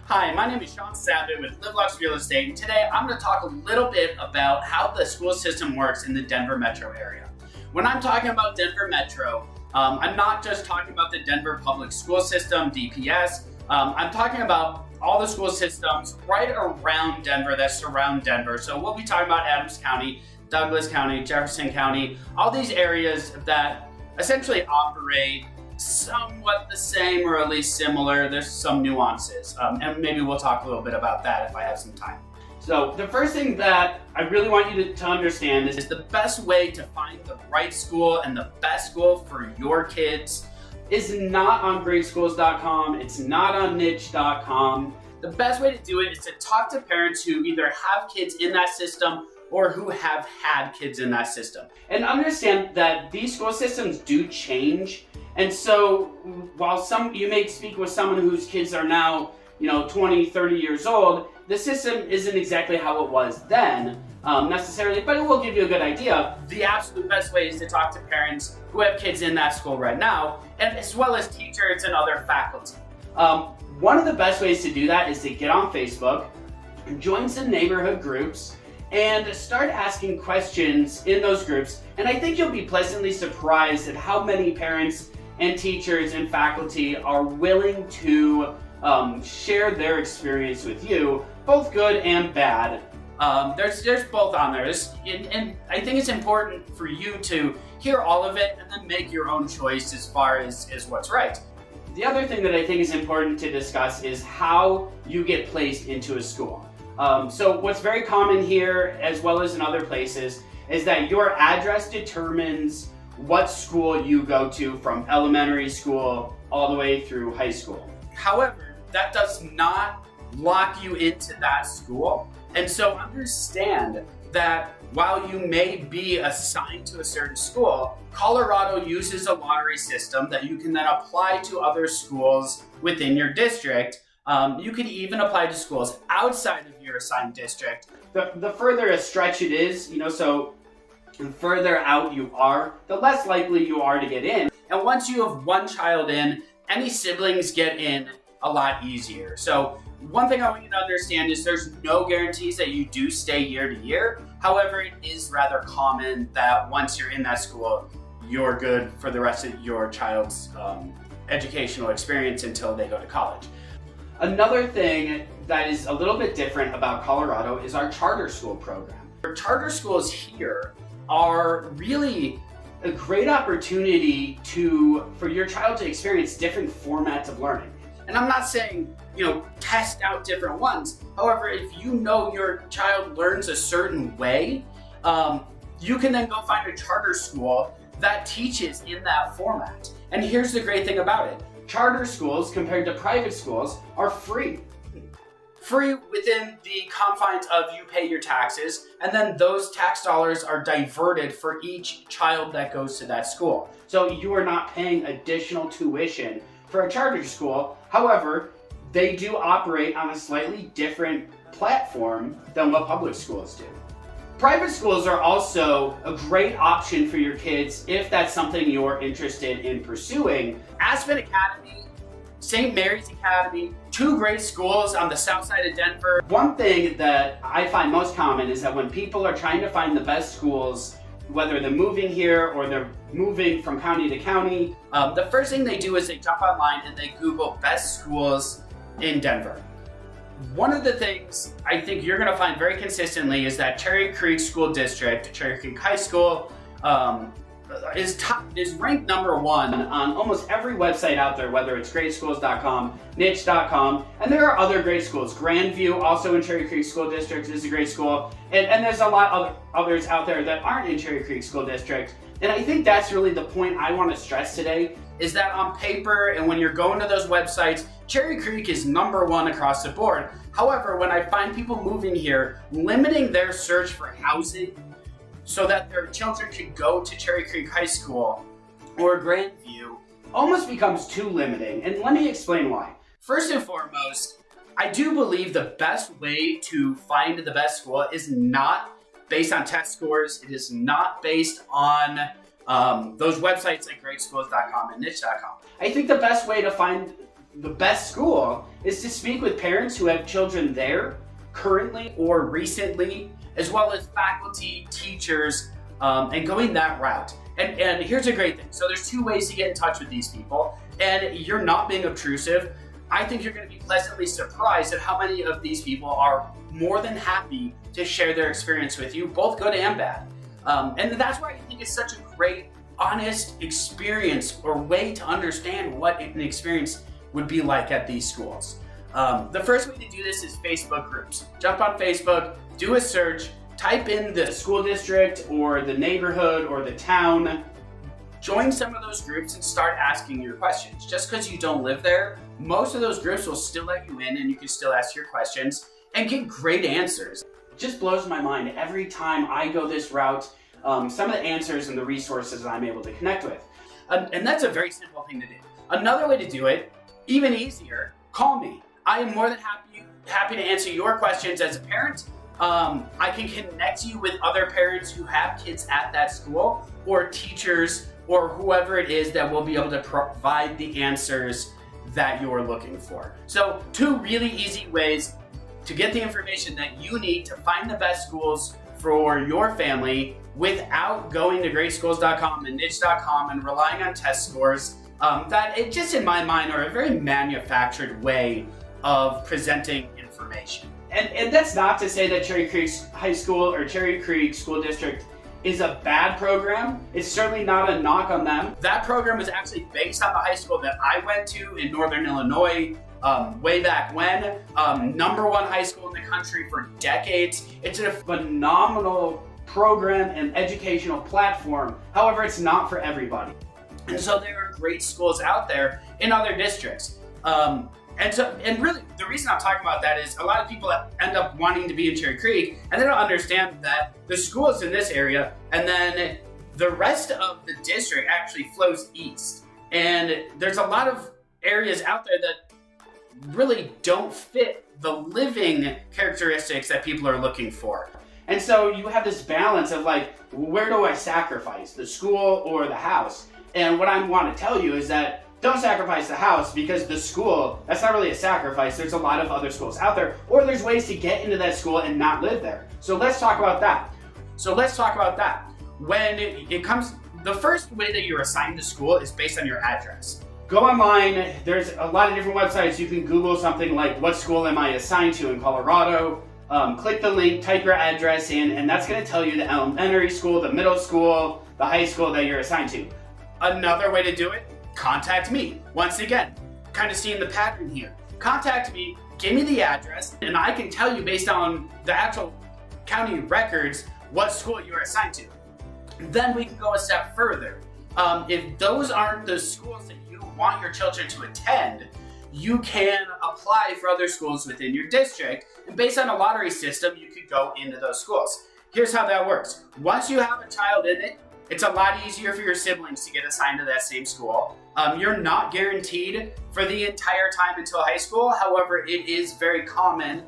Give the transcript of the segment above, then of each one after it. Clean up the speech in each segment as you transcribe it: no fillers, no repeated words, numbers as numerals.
Hi, my name is Sean Savitt with LIVLUX Real Estate, and today I'm going to talk a little bit about how the school system works in the Denver metro area. When I'm talking about Denver metro, I'm not just talking about the Denver public school system, DPS. I'm talking about all the school systems right around Denver that surround Denver. So we'll be talking about Adams County, Douglas County, Jefferson County, all these areas that essentially operate somewhat the same or at least similar. There's some nuances, and maybe we'll talk a little bit about that if I have some time. So the first thing that I really want you to understand is the best way to find the right school and the best school for your kids is not on greatschools.com. It's not on niche.com. The best way to do it is to talk to parents who either have kids in that system or who have had kids in that system. And understand that these school systems do change. And so while you may speak with someone whose kids are now, 20, 30 years old, the system isn't exactly how it was then necessarily, but it will give you a good idea. The absolute best way is to talk to parents who have kids in that school right now, and as well as teachers and other faculty. One of the best ways to do that is to get on Facebook, join some neighborhood groups, and start asking questions in those groups. And I think you'll be pleasantly surprised at how many parents and teachers and faculty are willing to share their experience with you, both good and bad. There's both on there. And I think it's important for you to hear all of it and then make your own choice as far as what's right. The other thing that I think is important to discuss is how you get placed into a school. So what's very common here, as well as in other places, is that your address determines what school you go to from elementary school all the way through high school. However, that does not lock you into that school. And so understand that while you may be assigned to a certain school, Colorado uses a lottery system that you can then apply to other schools within your district. You could even apply to schools outside of your assigned district. The further a stretch it is, so the further out you are, the less likely you are to get in. And once you have one child in, any siblings get in a lot easier. So one thing I want you to understand is there's no guarantees that you do stay year to year. However, it is rather common that once you're in that school, you're good for the rest of your child's educational experience until they go to college. Another thing that is a little bit different about Colorado is our charter school program. Our charter schools here are really a great opportunity for your child to experience different formats of learning. And I'm not saying, test out different ones. However, if you know your child learns a certain way, you can then go find a charter school that teaches in that format. And here's the great thing about it. Charter schools, compared to private schools, are free. Free within the confines of you pay your taxes, and then those tax dollars are diverted for each child that goes to that school. So you are not paying additional tuition for a charter school. However, they do operate on a slightly different platform than what public schools do. Private schools are also a great option for your kids if that's something you're interested in pursuing. Aspen Academy, St. Mary's Academy, two great schools on the south side of Denver. One thing that I find most common is that when people are trying to find the best schools, whether they're moving here or they're moving from county to county, the first thing they do is they jump online and they Google best schools in Denver. One of the things I think you're going to find very consistently is that Cherry Creek School District, Cherry Creek High School, is ranked number one on almost every website out there, whether it's greatschools.com, niche.com, and there are other great schools. Grandview, also in Cherry Creek School District, is a great school, and there's a lot of others out there that aren't in Cherry Creek School District. And I think that's really the point I want to stress today, is that on paper and when you're going to those websites, Cherry Creek is number one across the board. However, when I find people moving here, limiting their search for housing so that their children could go to Cherry Creek High School or Grandview almost becomes too limiting. And let me explain why. First and foremost, I do believe the best way to find the best school is not based on test scores. It is not based on those websites like greatschools.com and niche.com. I think the best way to find the best school is to speak with parents who have children there currently or recently, as well as faculty, teachers, and going that route. And here's a great thing. So there's two ways to get in touch with these people, and you're not being obtrusive. I think you're going to be pleasantly surprised at how many of these people are more than happy to share their experience with you, both good and bad. And that's why I think it's such a great, honest experience or way to understand what an experience would be like at these schools. The first way to do this is Facebook groups. Jump on Facebook, do a search, type in the school district or the neighborhood or the town. Join some of those groups and start asking your questions. Just because you don't live there, most of those groups will still let you in and you can still ask your questions and get great answers. It just blows my mind every time I go this route, some of the answers and the resources I'm able to connect with. And that's a very simple thing to do. Another way to do it, even easier, call me. I am more than happy to answer your questions as a parent. I can connect you with other parents who have kids at that school or teachers or whoever it is that will be able to provide the answers that you're looking for. So 2 really easy ways to get the information that you need to find the best schools for your family without going to greatschools.com and niche.com and relying on test scores that it just in my mind are a very manufactured way of presenting information. And that's not to say that Cherry Creek High School or Cherry Creek School District is a bad program. It's certainly not a knock on them. That program was actually based on the high school that I went to in Northern Illinois way back when. #1 high school in the country for decades. It's a phenomenal program and educational platform. However, it's not for everybody. And so there are great schools out there in other districts. And really, the reason I'm talking about that is a lot of people end up wanting to be in Cherry Creek, and they don't understand that the school is in this area, and then the rest of the district actually flows east. And there's a lot of areas out there that really don't fit the living characteristics that people are looking for. And so you have this balance of like, where do I sacrifice, the school or the house? And what I want to tell you is that don't sacrifice the house, because the school, that's not really a sacrifice. There's a lot of other schools out there, or there's ways to get into that school and not live there. So let's talk about that. When it comes, the first way that you're assigned to school is based on your address. Go online, there's a lot of different websites. You can Google something like, what school am I assigned to in Colorado? Click the link, type your address in, and that's gonna tell you the elementary school, the middle school, the high school that you're assigned to. Another way to do it, contact me. Once again, kind of seeing the pattern here. Contact me, give me the address, and I can tell you based on the actual county records what school you're assigned to. Then we can go a step further. If those aren't the schools that you want your children to attend, you can apply for other schools within your district, and based on a lottery system, you could go into those schools. Here's how that works. Once you have a child in it, it's a lot easier for your siblings to get assigned to that same school. You're not guaranteed for the entire time until high school. However, it is very common,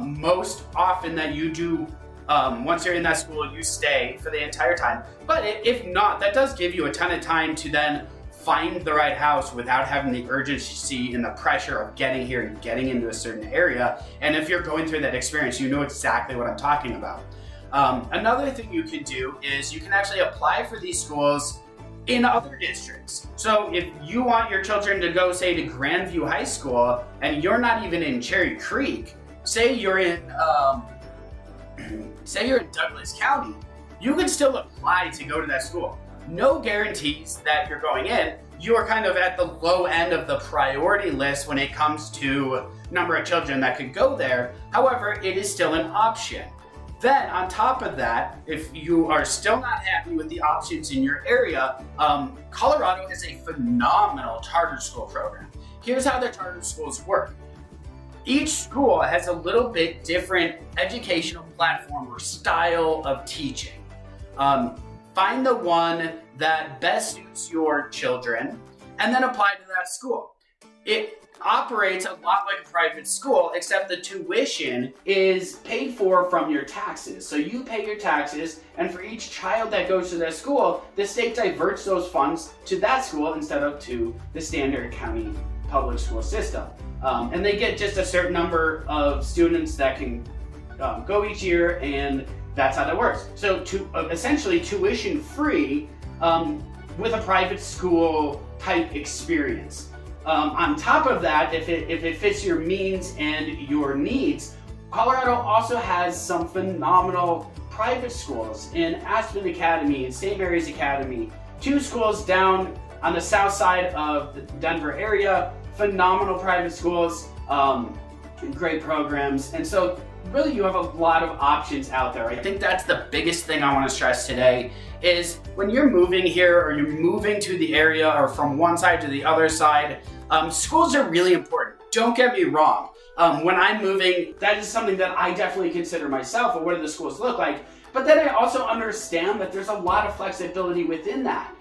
most often that you do, once you're in that school, you stay for the entire time. But if not, that does give you a ton of time to then find the right house without having the urgency and the pressure of getting here and getting into a certain area. And if you're going through that experience, you know exactly what I'm talking about. Another thing you can do is you can actually apply for these schools in other districts. So if you want your children to go, say, to Grandview High School, and you're not even in Cherry Creek, say you're in Douglas County, you can still apply to go to that school. No guarantees that you're going in. You are kind of at the low end of the priority list when it comes to number of children that could go there. However, it is still an option. Then on top of that, if you are still not happy with the options in your area, Colorado has a phenomenal charter school program. Here's how the charter schools work. Each school has a little bit different educational platform or style of teaching. Find the one that best suits your children and then apply to that school. It operates a lot like a private school, except the tuition is paid for from your taxes. So you pay your taxes, and for each child that goes to that school, the state diverts those funds to that school instead of to the standard county public school system. And they get just a certain number of students that can go each year, and that's how that works. So essentially tuition free with a private school type experience. On top of that, if it fits your means and your needs, Colorado also has some phenomenal private schools in Aspen Academy and St. Mary's Academy, 2 schools down on the south side of the Denver area, phenomenal private schools, great programs. And so really you have a lot of options out there. I think that's the biggest thing I want to stress today is when you're moving here or you're moving to the area or from one side to the other side, schools are really important. Don't get me wrong. When I'm moving, that is something that I definitely consider myself, or what do the schools look like? But then I also understand that there's a lot of flexibility within that.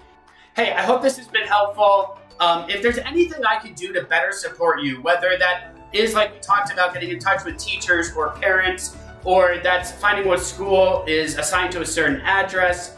Hey, I hope this has been helpful. If there's anything I could do to better support you, whether that is like we talked about, getting in touch with teachers or parents, or that's finding what school is assigned to a certain address,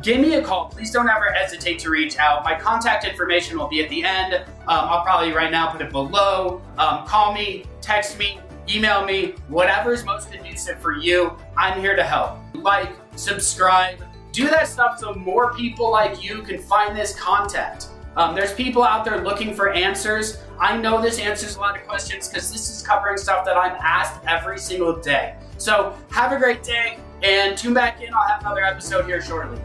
give me a call. Please don't ever hesitate to reach out. My contact information will be at the end. I'll probably right now put it below. Call me, text me, email me, whatever's most conducive for you. I'm here to help. Like, subscribe, do that stuff so more people like you can find this content. There's people out there looking for answers. I know this answers a lot of questions because this is covering stuff that I'm asked every single day. So have a great day and tune back in. I'll have another episode here shortly.